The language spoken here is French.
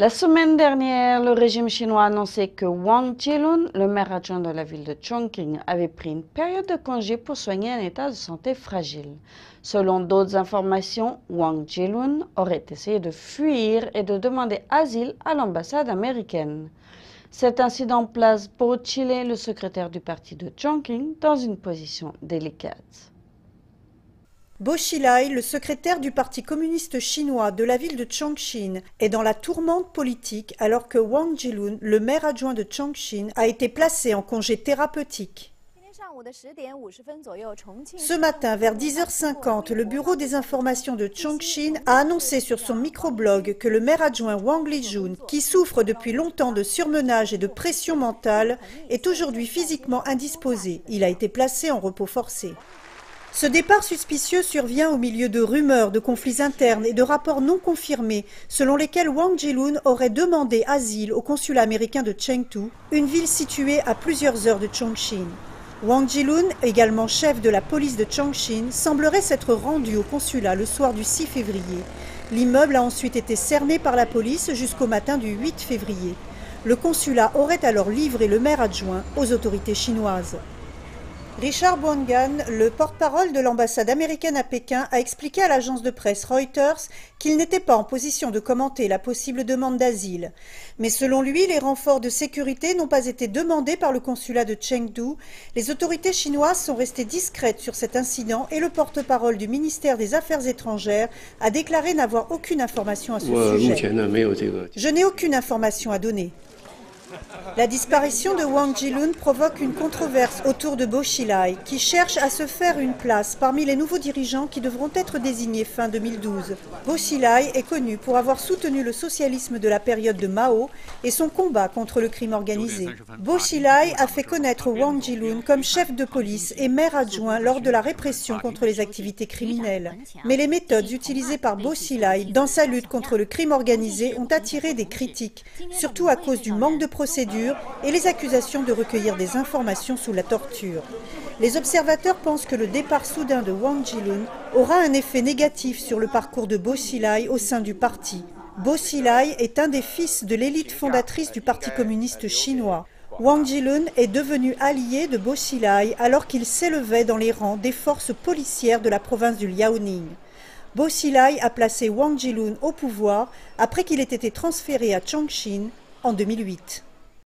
La semaine dernière, le régime chinois a annoncé que Wang Jilun, le maire adjoint de la ville de Chongqing, avait pris une période de congé pour soigner un état de santé fragile. Selon d'autres informations, Wang Jilun aurait essayé de fuir et de demander asile à l'ambassade américaine. Cet incident place Bo Xilai, le secrétaire du parti de Chongqing, dans une position délicate. Bo Xilai, le secrétaire du Parti communiste chinois de la ville de Chongqing, est dans la tourmente politique alors que Wang Jilun, le maire adjoint de Chongqing, a été placé en congé thérapeutique. Ce matin, vers 10h50, le bureau des informations de Chongqing a annoncé sur son microblog que le maire adjoint Wang Lijun, qui souffre depuis longtemps de surmenage et de pression mentale, est aujourd'hui physiquement indisposé. Il a été placé en repos forcé. Ce départ suspicieux survient au milieu de rumeurs, de conflits internes et de rapports non confirmés selon lesquels Wang Jilun aurait demandé asile au consulat américain de Chengdu, une ville située à plusieurs heures de Chongqing. Wang Jilun, également chef de la police de Chongqing, semblerait s'être rendu au consulat le soir du 6 février. L'immeuble a ensuite été cerné par la police jusqu'au matin du 8 février. Le consulat aurait alors livré le maire adjoint aux autorités chinoises. Richard Buangan, le porte-parole de l'ambassade américaine à Pékin, a expliqué à l'agence de presse Reuters qu'il n'était pas en position de commenter la possible demande d'asile. Mais selon lui, les renforts de sécurité n'ont pas été demandés par le consulat de Chengdu. Les autorités chinoises sont restées discrètes sur cet incident et le porte-parole du ministère des Affaires étrangères a déclaré n'avoir aucune information à ce sujet. Je n'ai aucune information à donner. La disparition de Wang Jilun provoque une controverse autour de Bo Xilai, qui cherche à se faire une place parmi les nouveaux dirigeants qui devront être désignés fin 2012. Bo Xilai est connu pour avoir soutenu le socialisme de la période de Mao et son combat contre le crime organisé. Bo Xilai a fait connaître Wang Jilun comme chef de police et maire adjoint lors de la répression contre les activités criminelles. Mais les méthodes utilisées par Bo Xilai dans sa lutte contre le crime organisé ont attiré des critiques, surtout à cause du manque de procédures et les accusations de recueillir des informations sous la torture. Les observateurs pensent que le départ soudain de Wang Jilun aura un effet négatif sur le parcours de Bo Xilai au sein du parti. Bo Xilai est un des fils de l'élite fondatrice du Parti communiste chinois. Wang Jilun est devenu allié de Bo Xilai alors qu'il s'élevait dans les rangs des forces policières de la province du Liaoning. Bo Xilai a placé Wang Jilun au pouvoir après qu'il ait été transféré à Chongqing en 2008.